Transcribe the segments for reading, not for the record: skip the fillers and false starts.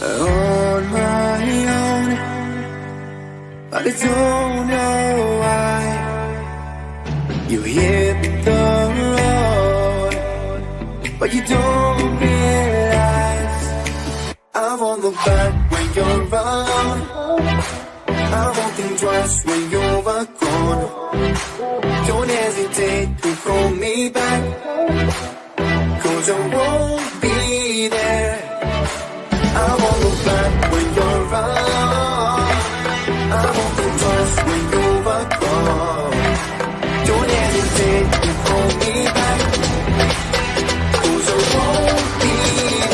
on my own, but I don't know why. You hit the road, but you don't realize I won't look back when you're around. I won't think twice when you're gone. Don't hesitate to call me back, 'cause I won't be there. I won't look back when you're around. I won't think twice when you're gone. Don't hesitate to call me back, 'cause I won't be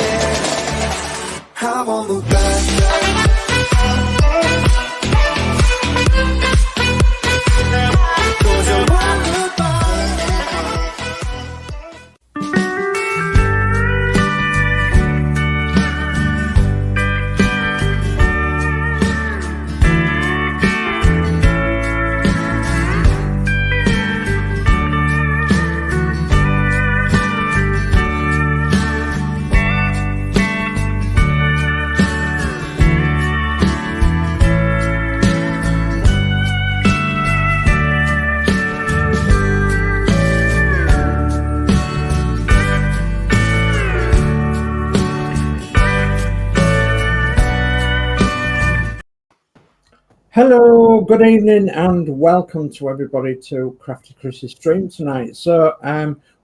there. I won't look back. Hello, good evening, and welcome to everybody to Crafty Chris's stream tonight. So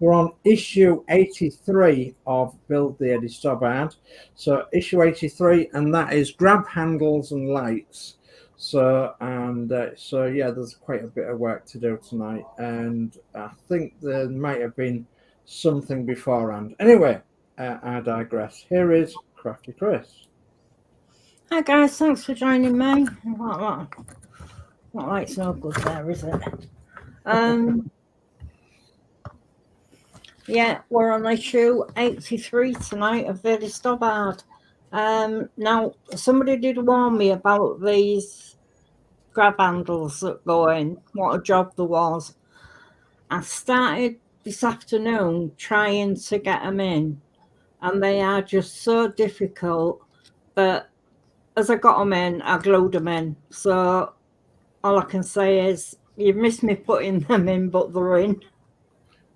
we're on issue 83 of Build the Eddie STOBART. So issue 83, and that is grab handles and lights. So yeah, there's quite a bit of work to do tonight, and I think there might have been something beforehand. Anyway, I digress. Here is Crafty Chris. Hi guys, thanks for joining me. Not like it's no good there, is it? Yeah, we're on issue 83 tonight of Eddie STOBART. Now, somebody did warn me about these grab handles that go in, what a job there was. I started this afternoon trying to get them in, and they are just so difficult that as I got them in, I glued them in. So all I can say is you've missed me putting them in, but they're in.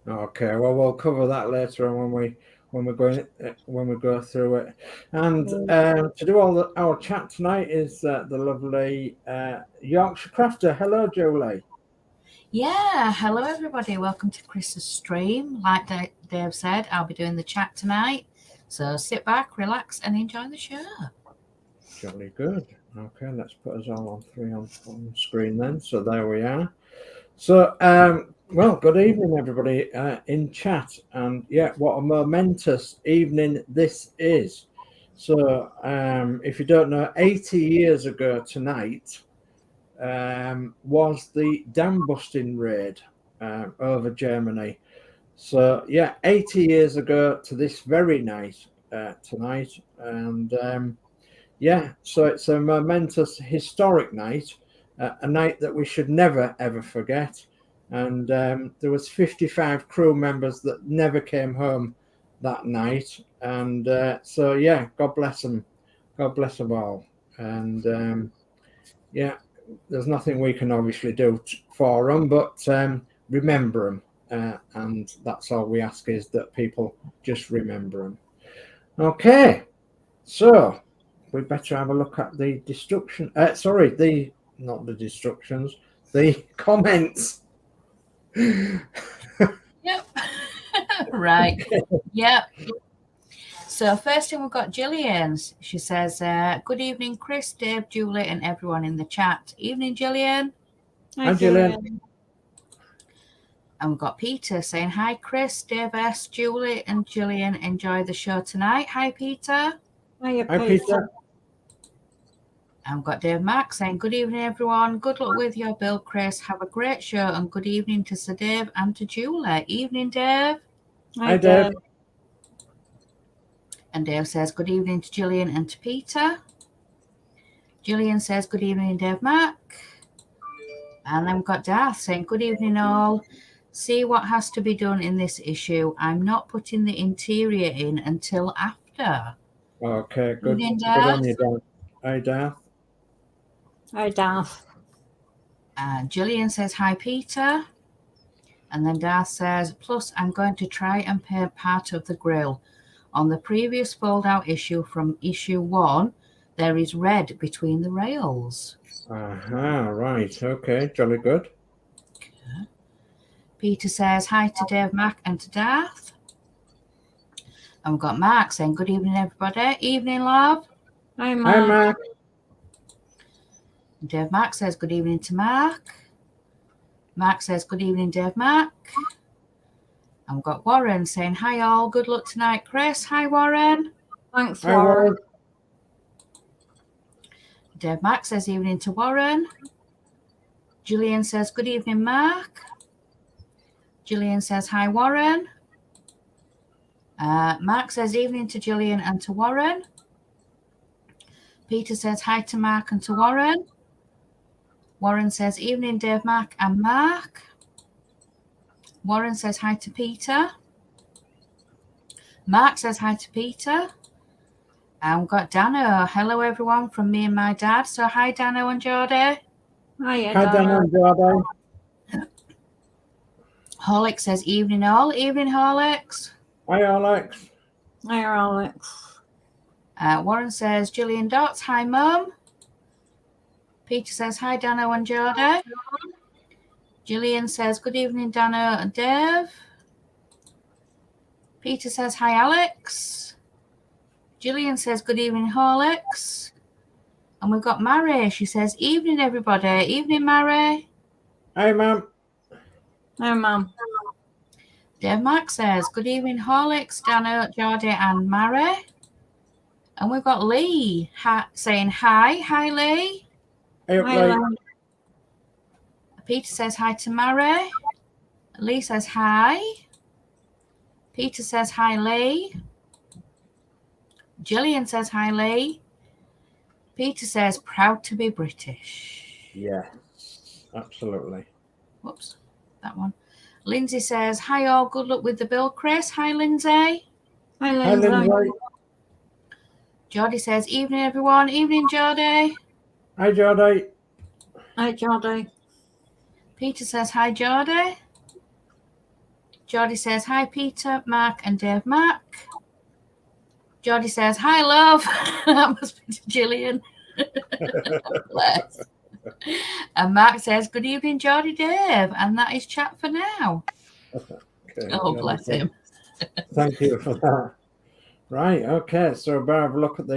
Okay, well, we'll cover that later on when we go through it. And to do our chat tonight is the lovely Yorkshire Crafter. Hello, Julie. Yeah, hello everybody. Welcome to Chris's stream. Like Dave said, I'll be doing the chat tonight. So sit back, relax, and enjoy the show. Jolly good. Okay, let's put us all on three on screen then. So there we are. So well, good evening everybody in chat, and yeah, what a momentous evening this is. So if you don't know, 80 years ago tonight was the dam busting raid over Germany. So yeah, 80 years ago to this very night tonight, and yeah, so it's a momentous, historic night, a night that we should never, ever forget. And there was 55 crew members that never came home that night. And so, yeah, God bless them. God bless them all. And yeah, there's nothing we can obviously do for them, but remember them. And that's all we ask, is that people just remember them. Okay, so we better have a look at the destruction. Not the destructions, the comments. Yep. Right. Yep. So first thing, we've got Gillian's. She says, good evening, Chris, Dave, Julie, and everyone in the chat. Evening, Gillian. Hi, Gillian. And we've got Peter saying, hi, Chris, Dave S, Julie, and Gillian. Enjoy the show tonight. Hi, Peter. Hi, Peter. And we've got Dave Mack saying, good evening, everyone. Good luck with your build, Chris. Have a great show, and good evening to Sir Dave and to Julie. Evening, Dave. Hi, Dave. And Dave says, good evening to Gillian and to Peter. Gillian says, good evening, Dave Mack. And then we've got Darth saying, good evening, all. See what has to be done in this issue. I'm not putting the interior in until after. Okay, good. Evening, Good on Darth. you, Dan. Hey, Darth. Hi, Darth. Gillian says, hi, Peter. And then Darth says, plus I'm going to try and paint part of the grill. On the previous fold-out issue from issue 1, there is red between the rails. Right. Okay, jolly good. Peter says, hi to Dave, Mac, and to Darth. And we've got Mark saying, good evening, everybody. Evening, love. Hi, Hi, Mark. Mark. Dave Mark says, good evening to Mark. Mark says, good evening, Dave Mark. And we've got Warren saying, hi, all. Good luck tonight, Chris. Hi, Warren. Thanks, Hi, Warren. Warren. Dave Mark says, evening to Warren. Gillian says, good evening, Mark. Gillian says, hi, Warren. Mark says, evening to Gillian and to Warren. Peter says, hi to Mark and to Warren. Warren says, evening, Dave, Mark, and Mark. Warren says, hi to Peter. Mark says, hi to Peter. And we've got Danno. Hello, everyone, from me and my dad. So, hi, Danno and Geordie. Hiya, Hi, Dan and Geordie. Horlix says, evening, all. Evening, Horlix. Hi, Alex. Hi, Alex. Warren says, Gillian Dots, hi, Mum. Peter says, hi, Danno and Geordie. Gillian says, good evening, Danno and Dave. Peter says, hi, Alex. Gillian says, good evening, Horlicks. And we've got Mary. She says, evening, everybody. Evening, Mary. Hi, Mum. Hi, Mum. Dave Mark says, good evening, Horlicks, Danno, Geordie, and Mary. And we've got Lee saying hi. Hi, Lee. Hey, Hi, Lee. Lee. Peter says hi to Mary. Lee says hi. Peter says hi, Lee. Gillian says hi, Lee. Peter says, proud to be British. Yes, absolutely. Whoops, that one. Lindsay says, hi, all. Good luck with the bill, Chris. Hi, Lindsay. Hi, Hi, Lindsay. Lindsay. Geordie says, evening, everyone. Evening, Geordie. Hi, Geordie. Hi, Geordie. Peter says, hi, Geordie. Geordie says, hi, Peter, Mark, and Dave Mark. Geordie says, hi, love. That must be to Gillian. Bless. And Mark says, good evening, Geordie Dave. And that is chat for now. Okay, Oh, bless him. Thank you for that. Right, okay, so better have a look at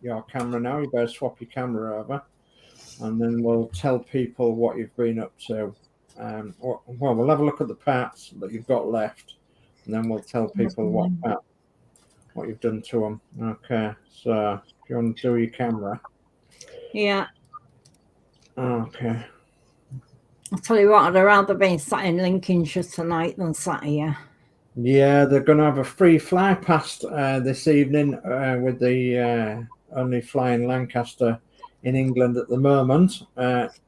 your camera now. You better swap your camera over, and then we'll tell people what you've been up to. Well, we'll have a look at the parts that you've got left, and then we'll tell people what you've done to them. Okay, so if you want to do your camera. Yeah. Okay. I'll tell you what, I'd rather be sat in Lincolnshire tonight than sat here. Yeah, they're going to have a free fly past this evening with the only flying Lancaster in England at the moment.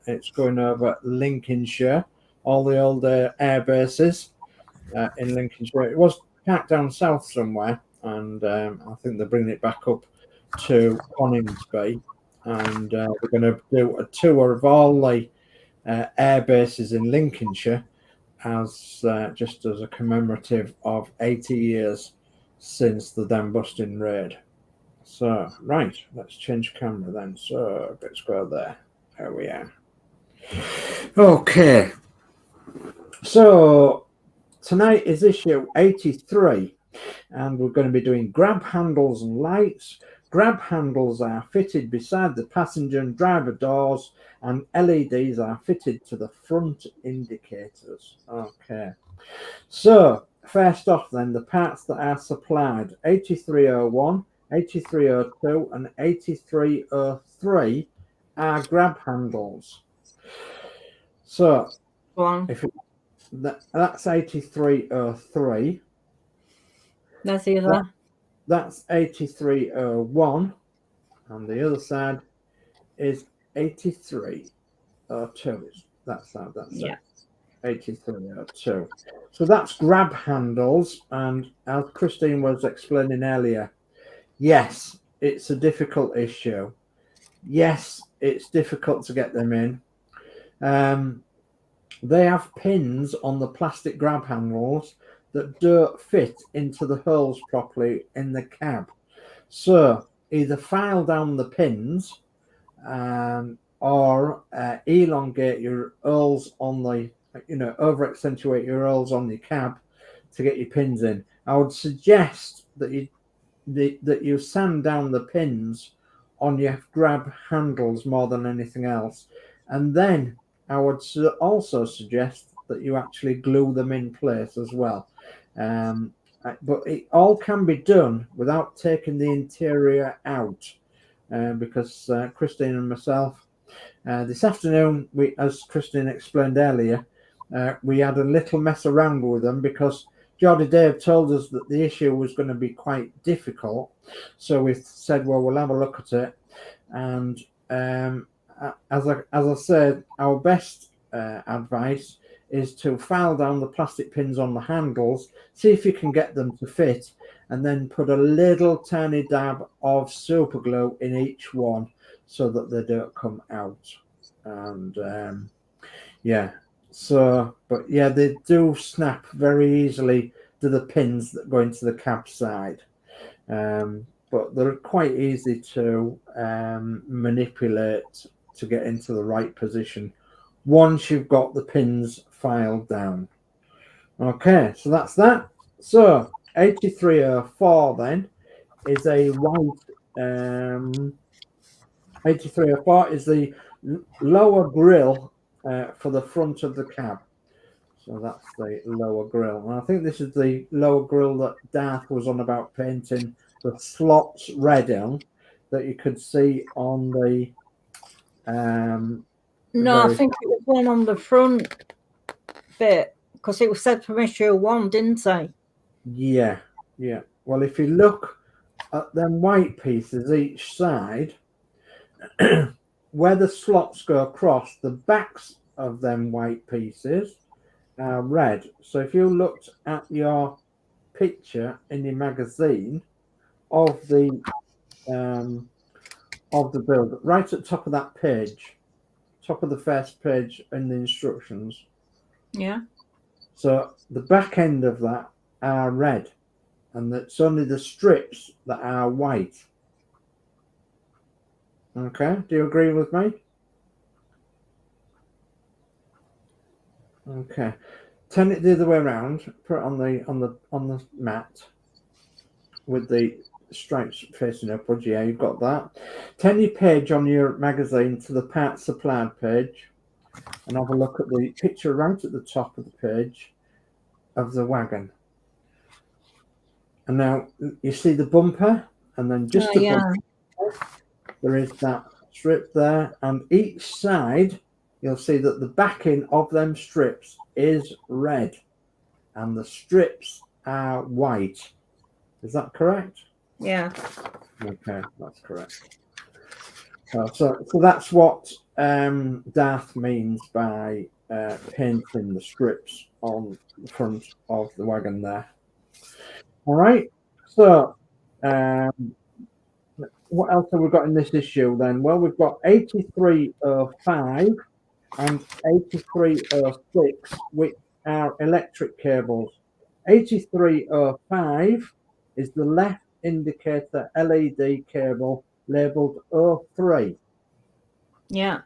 It's going over Lincolnshire, all the old air bases in Lincolnshire. It was parked down south somewhere, and I think they're bringing it back up to Coningsby, and they're going to do a tour of all the air bases in Lincolnshire as just as a commemorative of 80 years since the dam busting raid. So, right, let's change camera then. So, let's go there. There we are. Okay. So, tonight is issue 83, and we're going to be doing grab handles and lights. Grab handles are fitted beside the passenger and driver doors, and LEDs are fitted to the front indicators. Okay. So, first off then, the parts that are supplied, 8301, 8302 and 8303 are grab handles. So, if that's 8303. That's the other. That's 8301, and the other side is 8302. That's yeah. it. 8302. So that's grab handles, and as Christine was explaining earlier, yes, it's a difficult issue. Yes, it's difficult to get them in. They have pins on the plastic grab handles that don't fit into the holes properly in the cab. So either file down the pins or elongate your holes on the, over accentuate your holes on your cab to get your pins in. I would suggest that you sand down the pins on your grab handles more than anything else, and then I would also suggest that you actually glue them in place as well. But it all can be done without taking the interior out, because Christine and myself, this afternoon, as Christine explained earlier, we had a little mess around with them because Geordie Dave told us that the issue was going to be quite difficult. So we said, well, we'll have a look at it. And as I said, our best advice is to file down the plastic pins on the handles, see if you can get them to fit, and then put a little tiny dab of super glue in each one so that they don't come out. And but they do snap very easily to the pins that go into the cab side. But they're quite easy to manipulate to get into the right position once you've got the pins filed down. Okay, so that's that. So 8304 then is a white 8304 is the lower grille for the front of the cab. So that's the lower grille. And I think this is the lower grille that Darth was on about painting the slots red on, that you could see on the no, I think it was one on the front bit, because it was said from issue 1, didn't it? Yeah. Well, if you look at them white pieces each side, where the slots go across, the backs of them white pieces are red. So if you looked at your picture in your magazine of the build, right at the top of that page, top of the first page in the instructions. Yeah. So the back end of that are red, and it's only the strips that are white. Okay, do you agree with me? Okay, turn it the other way around. Put it on the mat with the stripes facing upwards. Yeah, you've got that. Turn your page on your magazine to the parts supplied page, and have a look at the picture right at the top of the page of the wagon. And now you see the bumper, and then just above there is that strip there, and each side you'll see that the backing of them strips is red and the strips are white. Is that correct? Yeah. Okay, that's correct. So that's what Darth means by painting the strips on the front of the wagon there. All right, so what else have we got in this issue then? Well, we've got 8305 and 8306, which are electric cables. 8305 is the left indicator LED cable labeled 03. Yeah.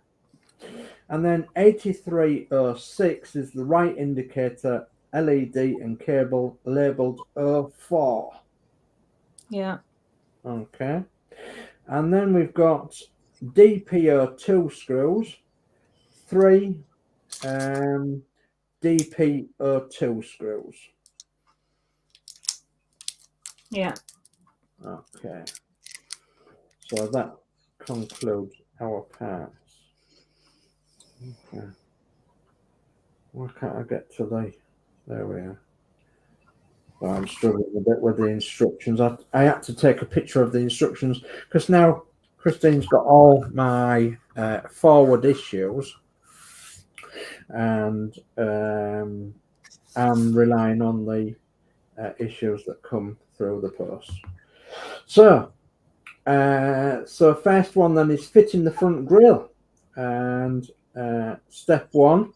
And then 8306 is the right indicator LED and cable labeled 04. Yeah. Okay. And then we've got DPO2 screws, 3 DPO2 screws. Yeah. Okay. So that concludes our parts. Okay. Why can't I get to the... There we are. Well, I'm struggling a bit with the instructions. I had to take a picture of the instructions because now Christine's got all my forward issues. and I'm relying on the issues that come through the post. So first one then is fitting the front grille, and step one,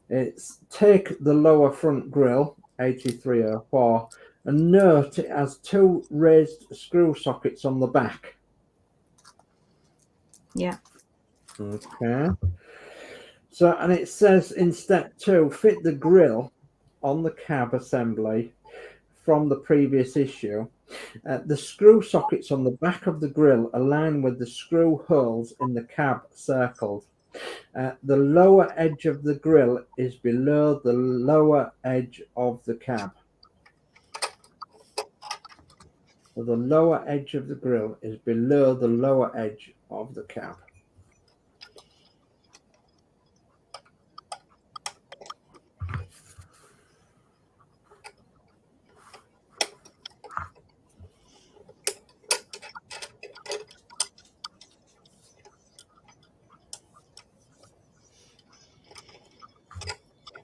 it's take the lower front grille 8304 and note it has 2 raised screw sockets on the back. Yeah. Okay. So, and it says in step 2, fit the grille on the cab assembly from the previous issue. The screw sockets on the back of the grille align with the screw holes in the cab circled. The lower edge of the grille is below the lower edge of the cab. So the lower edge of the grille is below the lower edge of the cab.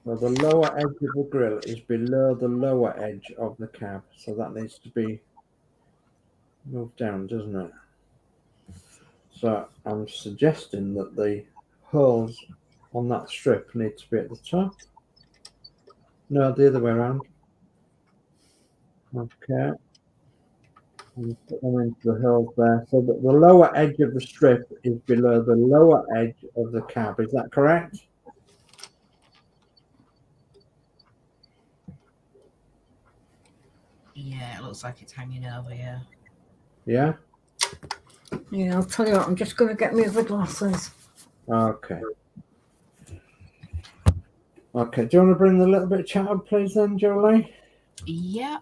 Well, the lower edge of the grille is below the lower edge of the cab, so that needs to be moved down, doesn't it? So I'm suggesting that the holes on that strip need to be at the top. No, the other way around. Okay. And put them into the holes there, so that the lower edge of the strip is below the lower edge of the cab. Is that correct? Yeah, it looks like it's hanging over here. Yeah? Yeah, I'll tell you what, I'm just going to get me the glasses. Okay. Okay, do you want to bring the little bit of chat up, please, then, Jolie? Yeah.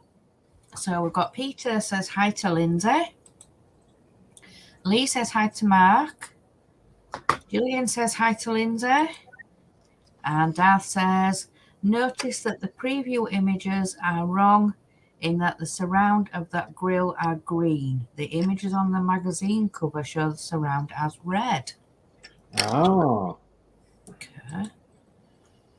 So we've got Peter says hi to Lindsay. Lee says hi to Mark. Gillian says hi to Lindsay. And Darth says, notice that the preview images are wrong in that the surround of that grille are green. The images on the magazine cover show the surround as red. Ah. Okay.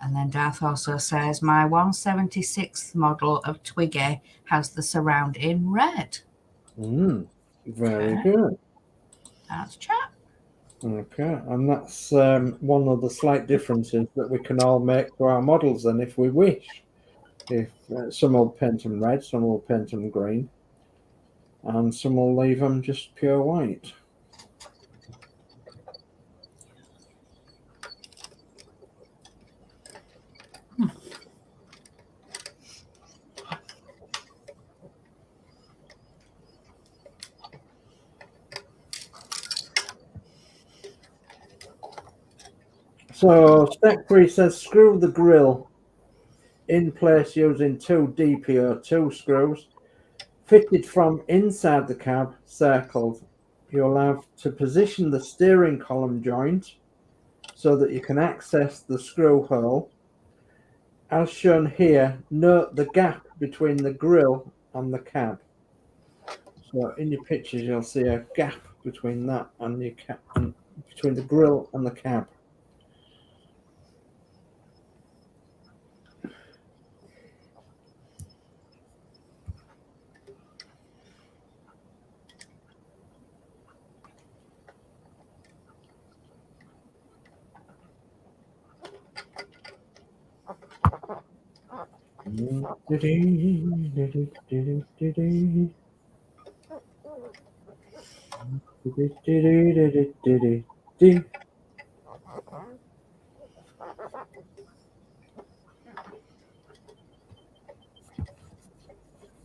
And then Darth also says, my 176th model of Twiggy has the surround in red. Very good. That's chat. Okay, and that's one of the slight differences that we can all make to our models then, if we wish. If some will paint them red, some will paint them green, and some will leave them just pure white. So step 3 says screw the grille in place using 2 DPO2 screws fitted from inside the cab, circled. You'll have to position the steering column joint so that you can access the screw hole. As shown here, note the gap between the grille and the cab. So in your pictures, you'll see a gap between that and your cab, and between the grille and the cab.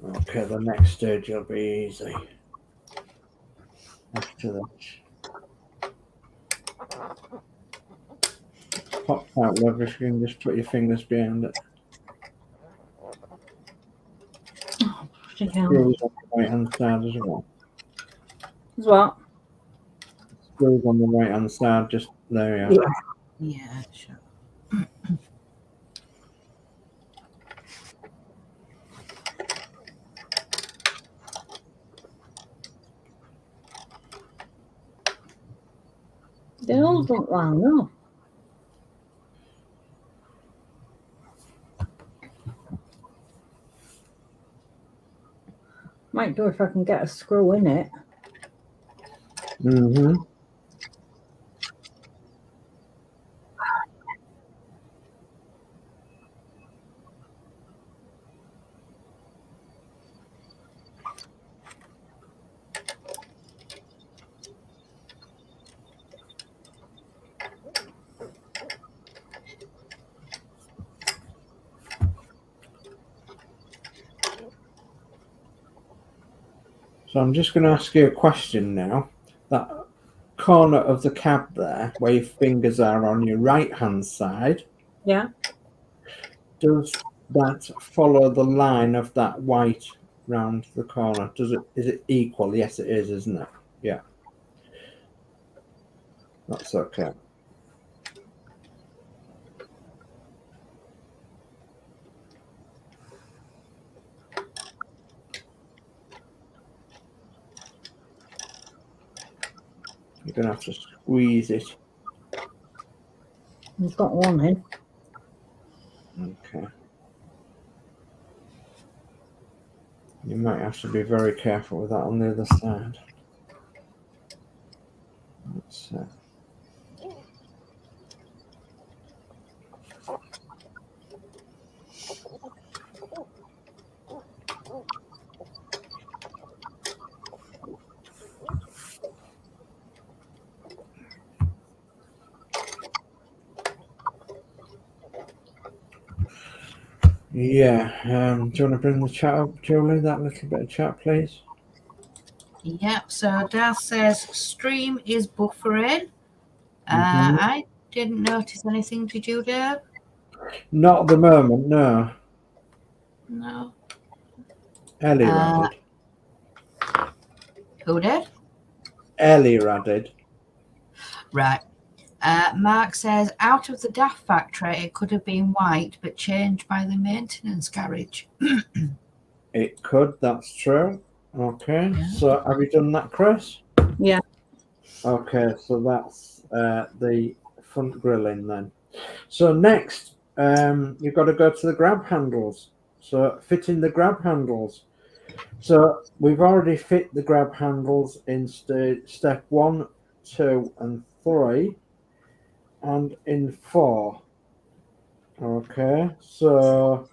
Okay, the next stage will be easy. After that, pops out leverage, you can just put your fingers behind it. Screws on the right hand side as well. As what? Screws on the right hand side, just there you are. Yeah, sure. They all don't line up. Might do if I can get a screw in it. Mm-hmm. So I'm just going to ask you a question now. That corner of the cab there, where your fingers are on your right-hand side, Yeah. does that follow the line of that white round the corner? Does it? Is it equal? Yes, it is, isn't it? Yeah. That's okay. You're going to have to squeeze it. We've got one in. Okay. You might have to be very careful with that on the other side. Let's yeah. Do you want to bring the chat up, Julie? That little bit of chat, please. Yep. So Daz says stream is buffering. Mhm. I didn't notice anything. Did you, Dave? Not at the moment, no. No. Ellie radded. Who did? Ellie radded. Right. Mark says, out of the DAF factory, it could have been white, but changed by the maintenance garage. It could, that's true. Okay, Yeah. so have you done that, Chris? Yeah. Okay, so that's the front grilling then. So next, you've got to go to the grab handles. So fitting the grab handles. So we've already fit the grab handles in step 1, 2, and 3, and in 4. Okay, so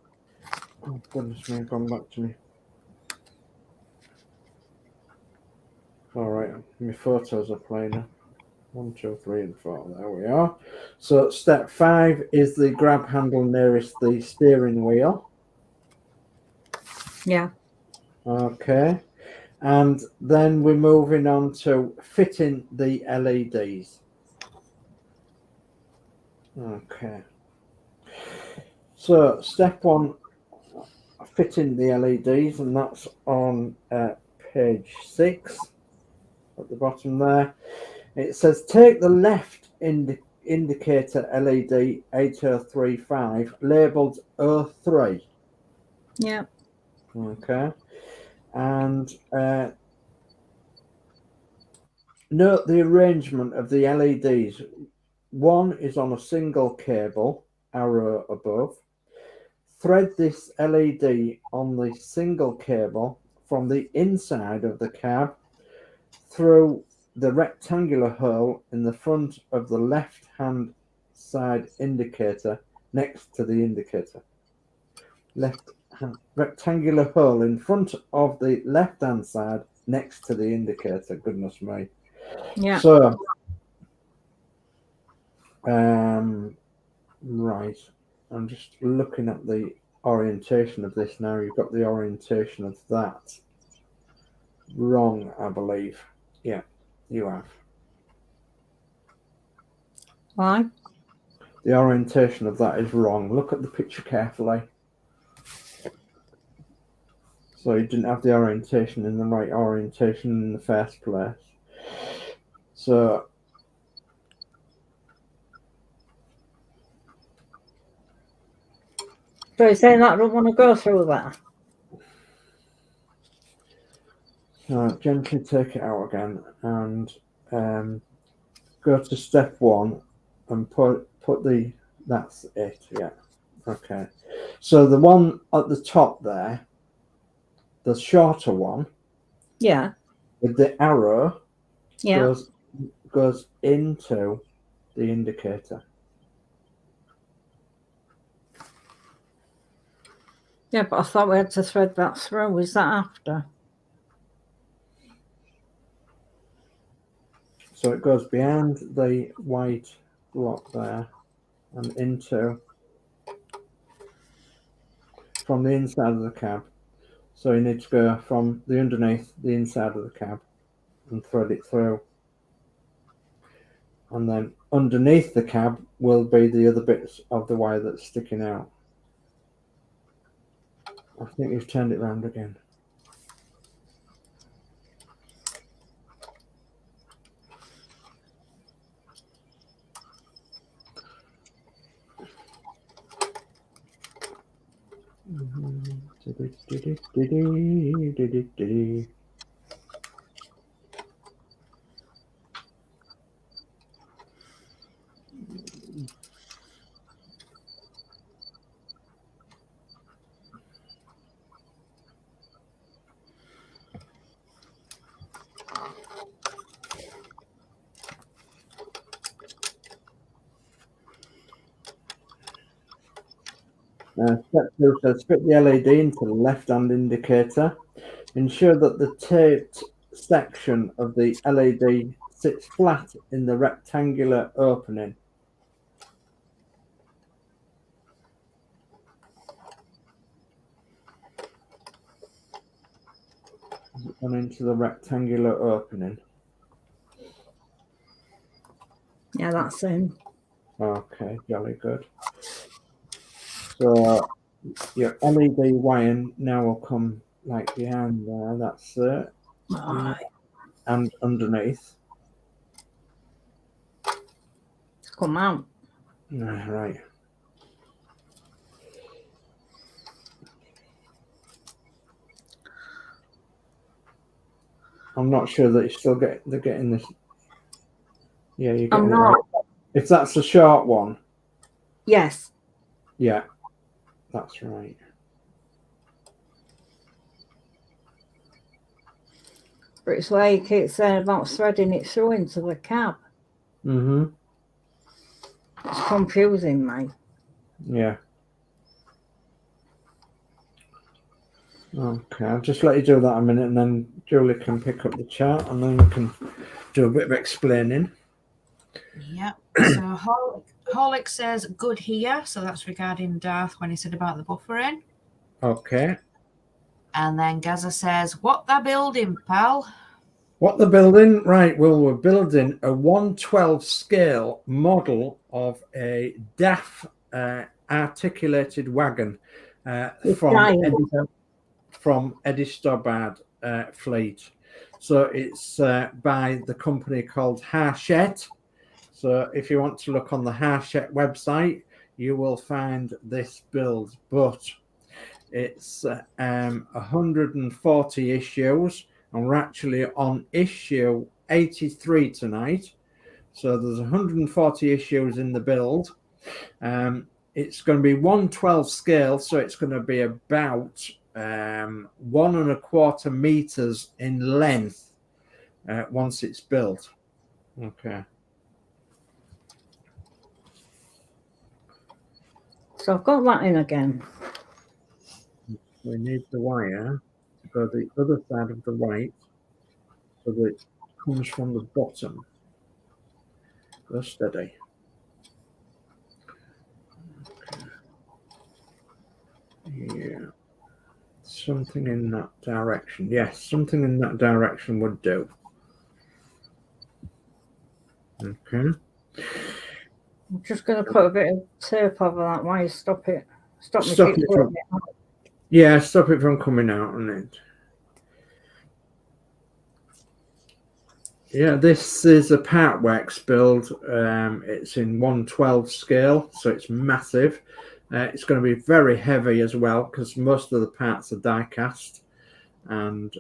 oh goodness me, gone back to me. All right, my photos are playing. 1, 2, 3, and 4. There we are. So step 5 is the grab handle nearest the steering wheel. Yeah. Okay, and then we're moving on to fitting the LEDs. Okay. So step 1, fitting the LEDs, and that's on page 6 at the bottom there. It says take the left indicator LED 8035 labeled 03. Yeah. Okay, and note the arrangement of the LEDs. One is on a single cable, arrow above. Thread this LED on the single cable from the inside of the cab through the rectangular hole in the front of the left-hand side indicator next to the indicator. Rectangular hole in front of the left-hand side next to the indicator. Goodness me. Yeah. So, right. I'm just looking at the orientation of this now. You've got the orientation of that wrong, I believe. Yeah, you have. Why? The orientation of that is wrong. Look at the picture carefully. So you didn't have the orientation in the right orientation in the first place. So you're saying that I don't want to go through that? gently take it out again and go to step 1 and put the, that's it, yeah. Okay, so the one at the top there, the shorter one, Yeah. with the arrow Yeah. goes into the indicator. Yeah, but I thought we had to thread that through. Is that after? So it goes behind the white block there and into from the inside of the cab. So you need to go from the underneath the inside of the cab and thread it through. And then underneath the cab will be the other bits of the wire that's sticking out. I think you've turned it round again. Step 2 says fit the LED into the left-hand indicator. Ensure that the taped section of the LED sits flat in the rectangular opening. Has it gone into the rectangular opening? Yeah, that's in. Okay, jolly good. So your LED wiring now will come like behind there, that's it. Right. And underneath. Come out. Right. I'm not sure that you still they're getting this. Yeah, you're getting it right. If that's the short one. Yes. Yeah, that's right. But it's like it's saying about threading it through into the cab. Mm-hmm. It's confusing me. Yeah. Okay, I'll just let you do that a minute and then Julie can pick up the chart and then we can do a bit of explaining. Yeah. So Horlix says good here. So that's regarding Darth when he said about the buffering. Okay. And then Gaza says, what they're building, pal? What they're building? Right, well, we're building a 1/12 scale model of a DAF articulated wagon from Eddie Stobbart fleet. So it's by the company called HACHETTE. So if you want to look on the HACHETTE website, you will find this build, but it's 140 issues, and we're actually on issue 83 tonight. So there's 140 issues in the build. It's going to be 1/12 scale, so it's going to be about 1 1/4 meters in length once it's built. Okay. So I've got that in again. We need the wire to go the other side of the right so that it comes from the bottom. Go steady. Okay. Yeah. Something in that direction. Yes, something in that direction would do. Okay. I'm just going to put a bit of tape over that wire. Stop it. Stop it from, yeah, stop it from coming out on it. Yeah, this is a Partworks build. It's in 1/12 scale, so it's massive. It's going to be very heavy as well because most of the parts are die cast. And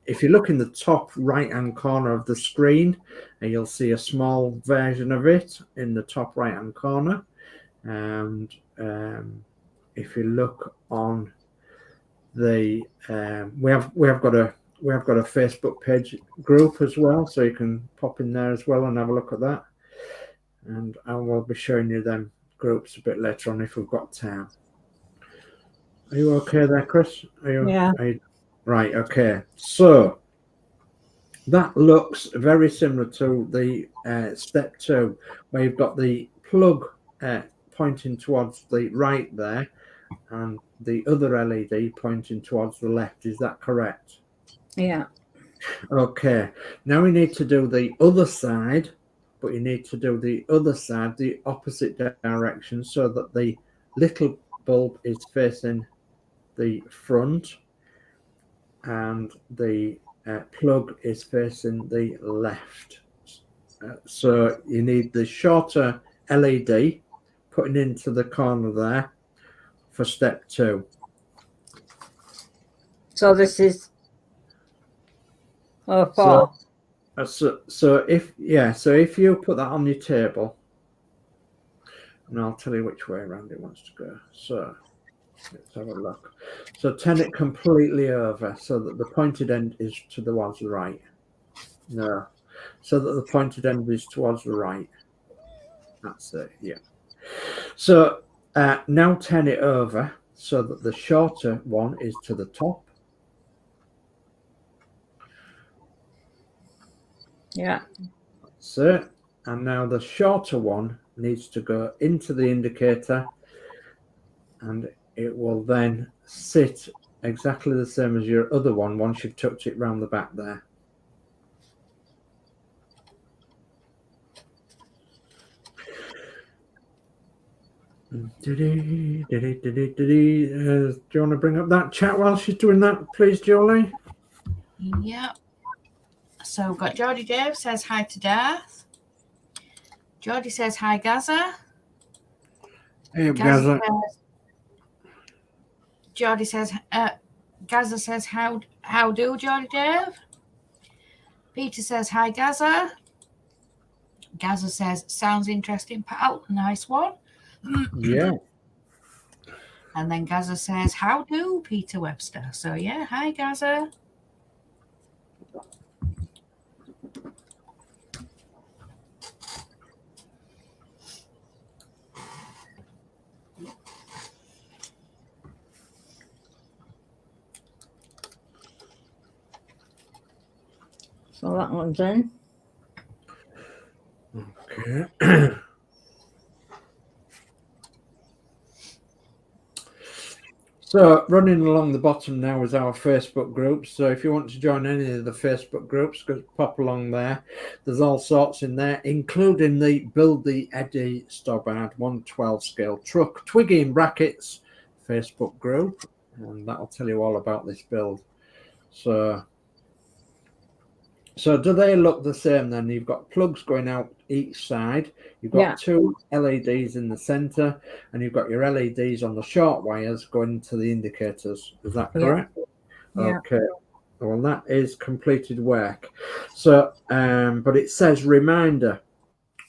if you look in the top right-hand corner of the screen, you'll see a small version of it in the top right-hand corner. And if you look on the we have got a Facebook page group as well, so you can pop in there as well and have a look at that. And I will be showing you them groups a bit later on if we've got time. Are you okay there, Chris? Yeah. Right, okay. So that looks very similar to the step 2, where you've got the plug pointing towards the right there and the other LED pointing towards the left. Is that correct? Yeah. Okay. Now we need to do the other side, but you need to do the other side, the opposite direction, so that the little bulb is facing the front and the plug is facing the left. So you need the shorter LED putting into the corner there for step 2. So this is four. So if you put that on your table, and I'll tell you which way around it wants to go. So let's have a look. So turn it completely over so that the pointed end is towards the right. No. So that the pointed end is towards the right. That's it, yeah. So now turn it over so that the shorter one is to the top. Yeah. That's it. And now the shorter one needs to go into the indicator, and it will then sit exactly the same as your other one once you've tucked it round the back there. Do you want to bring up that chat while she's doing that, please, Jolie? Yeah. So we've got Geordie Dave says hi to Darth. Geordie says hi, Gaza. Hey, Gaza. Geordie says, Gaza says, how do, Geordie Dave? Peter says, hi, Gaza. Gaza says, sounds interesting, pal. Nice one. Yeah. And then Gaza says, how do, Peter Webster. So, yeah, hi, Gaza. So that one's in. Okay. So running along the bottom now is our Facebook groups. So if you want to join any of the Facebook groups, go pop along there. There's all sorts in there, including the Build the Eddie STOBART 112 scale truck Twiggy in brackets Facebook group, and that'll tell you all about this build. So do they look the same then? You've got plugs going out each side. You've got 2 LEDs in the center, and you've got your LEDs on the short wires going to the indicators. Is that correct? Yeah. Okay. Well, that is completed work. So, but it says reminder,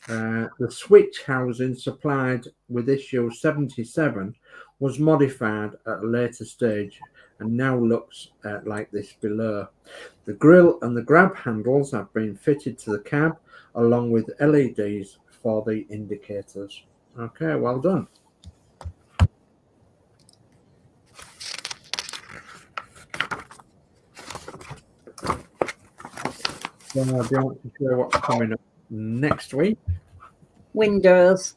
the switch housing supplied with issue 77 was modified at a later stage and now looks like this below. The grill and the grab handles have been fitted to the cab along with LEDs for the indicators. Okay, well done. So, do you want to share what's coming up next week? Windows.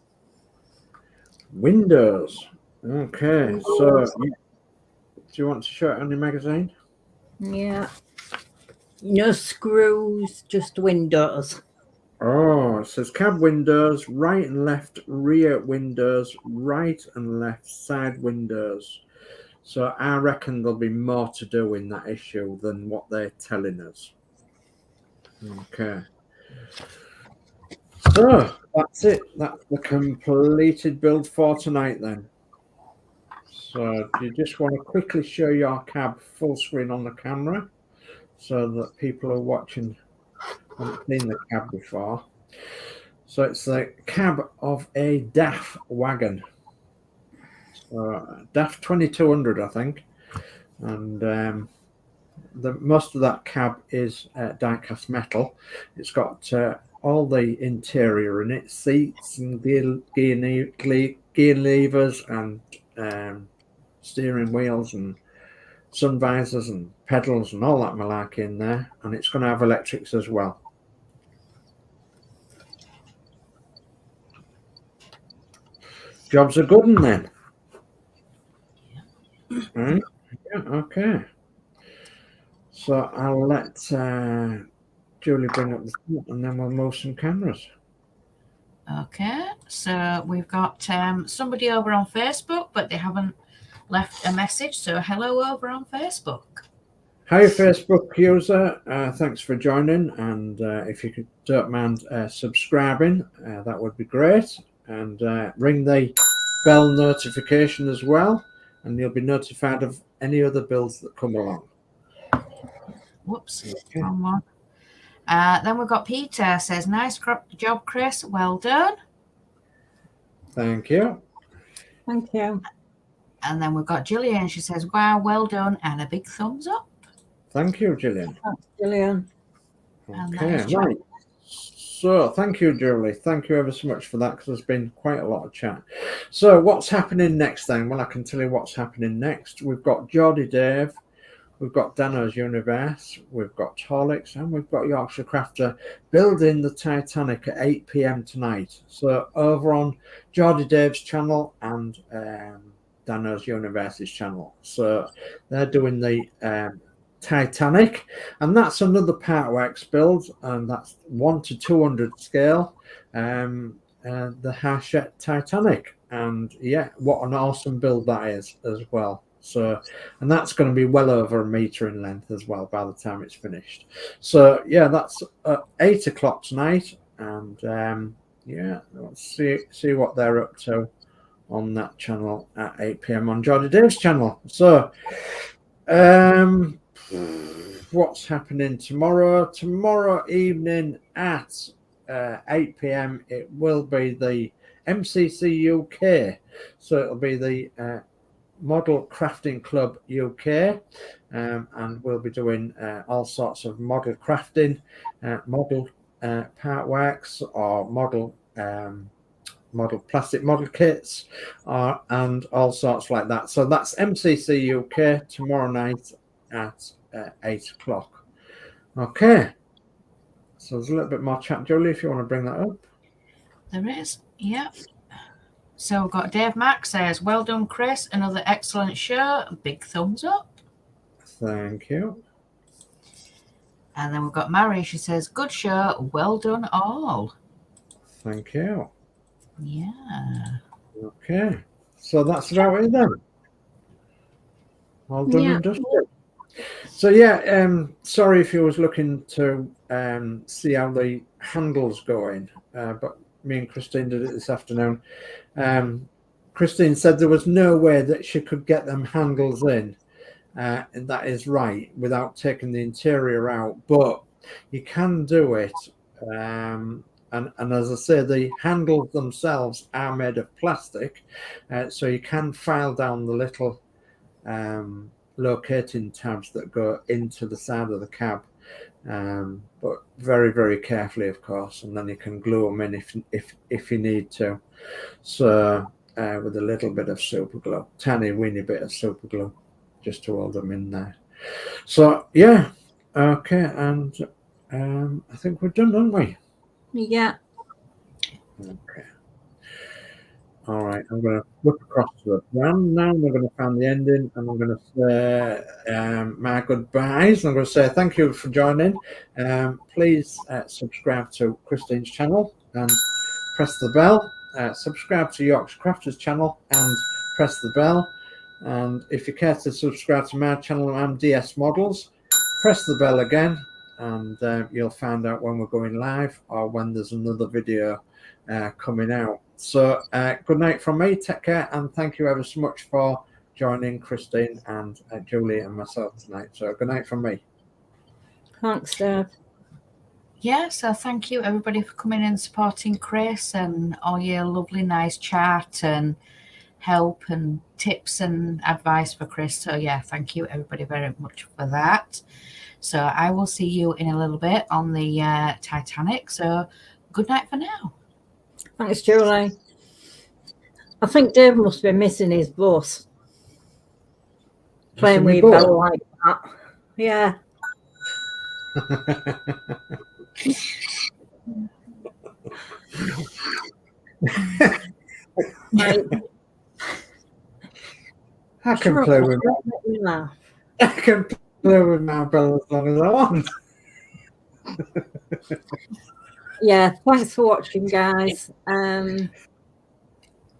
Okay, so do you want to show it on your magazine? Yeah. No screws, just windows. Oh, it says cab windows, right and left rear windows, right and left side windows. So I reckon there'll be more to do in that issue than what they're telling us. Okay. So that's it. That's the completed build for tonight then. So do you just want to quickly show your cab full screen on the camera so that people are watching haven't seen the cab before? So it's the cab of a DAF wagon. So DAF 2200, I think. and most of that cab is die-cast metal. It's got all the interior in it, seats and gear levers and steering wheels and sun visors and pedals and all that malarkey in there, and it's going to have electrics as well. Jobs are good, and then. Right? Yeah, okay. So I'll let Julie bring up the front, and then we'll move some cameras. Okay, so we've got somebody over on Facebook, but they haven't left a message. So hello over on Facebook. Hi, Facebook user. Thanks for joining, and if you don't mind subscribing, that would be great. And ring the bell notification as well, and you'll be notified of any other builds that come along. Whoops, Okay. wrong one. Then we've got Peter says, nice job, Chris. Well done. Thank you. Thank you. And then we've got Gillian. She says, wow, well done, and a big thumbs up. Thank you, Gillian. Thanks, Gillian. And that Okay, is right. So thank you, Julie. Thank you ever so much for that, because there's been quite a lot of chat. So what's happening next then? Well, I can tell you what's happening next. We've got Geordie Dave, we've got Danno's Universe, we've got Horlix, and we've got Yorkshire Crafter building the Titanic at 8 p.m. tonight. So over on Geordie Dave's channel and Danno's Universe's channel. So they're doing the Titanic, and that's another Partworks build, and that's 1 to 200 scale, the Hachette Titanic, and yeah, what an awesome build that is as well. So, and that's going to be well over 1 meter in length as well by the time it's finished. So yeah, that's at 8 o'clock tonight, and yeah, let's see what they're up to on that channel at 8 p.m. on Geordie Dave's channel. So what's happening tomorrow? Tomorrow evening at 8 p.m. it will be the MCC UK. So it'll be the Model Crafting Club UK, and we'll be doing all sorts of model crafting, model partworks, or model plastic model kits, and all sorts like that. So that's MCC UK tomorrow night at 8 o'clock. Okay, so there's a little bit more chat, Julie, if you want to bring that up. There is, yeah. So we've got Dave Mack says, well done, Chris. Another excellent show. Big thumbs up. Thank you. And then we've got Mary. She says, good show. Well done all. Thank you. Yeah. Okay, so that's about it then. All done and dusted. So yeah, sorry if you was looking to see how the handles going, but me and Christine did it this afternoon. Christine said there was no way that she could get them handles in, and that is right, without taking the interior out, but you can do it. And as I say, the handles themselves are made of plastic, so you can file down the little locating tabs that go into the side of the cab, but very, very carefully, of course, and then you can glue them in if you need to. So with a little bit of super glue, tiny weeny bit of super glue, just to hold them in there. So yeah, okay, and I think we're done, aren't we? Yeah. Okay. All right, I'm going to look across to the brand now. We're going to find the ending, and I'm going to say my goodbyes. I'm going to say thank you for joining. Please subscribe to Christine's channel and press the bell. Subscribe to Yorkshire Crafter's channel and press the bell. And if you care to subscribe to my channel, DS Models, press the bell again, and you'll find out when we're going live or when there's another video coming out. So good night from me, take care, and thank you ever so much for joining Christine and Julie and myself tonight. So good night from me. Thanks, Dave. Yeah, so thank you everybody for coming and supporting Chris and all your lovely nice chat and help and tips and advice for Chris. So yeah, thank you everybody very much for that. So I will see you in a little bit on the Titanic. So good night for now. Thanks, Julie. I think Dave must be missing his bus. Playing with Bella like that. Yeah. Right. I can play with I can play with my brother as long as I want. Yeah, thanks for watching, guys.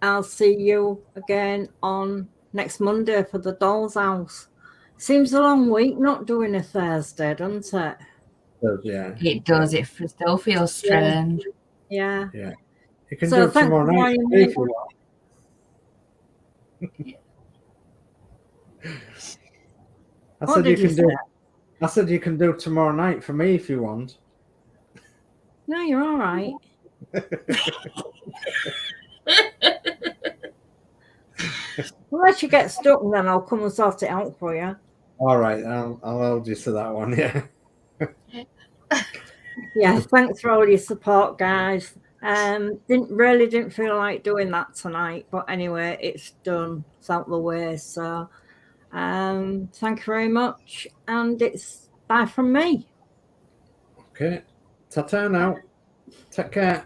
I'll see you again on next Monday for the Doll's House. Seems a long week not doing a Thursday, doesn't it? Yeah. It does. It still feels strange. Yeah. Yeah. You can do it tomorrow night if you want. I said you can do tomorrow night for me if you want. No, you're all right. Unless you get stuck, then I'll come and sort it out for you. All right, I'll hold you to that one. Yeah. Yeah. Thanks for all your support, guys. Didn't feel like doing that tonight, but anyway, it's done. It's out the way. So, thank you very much, and it's bye from me. Okay. Ta-ta now. Take care.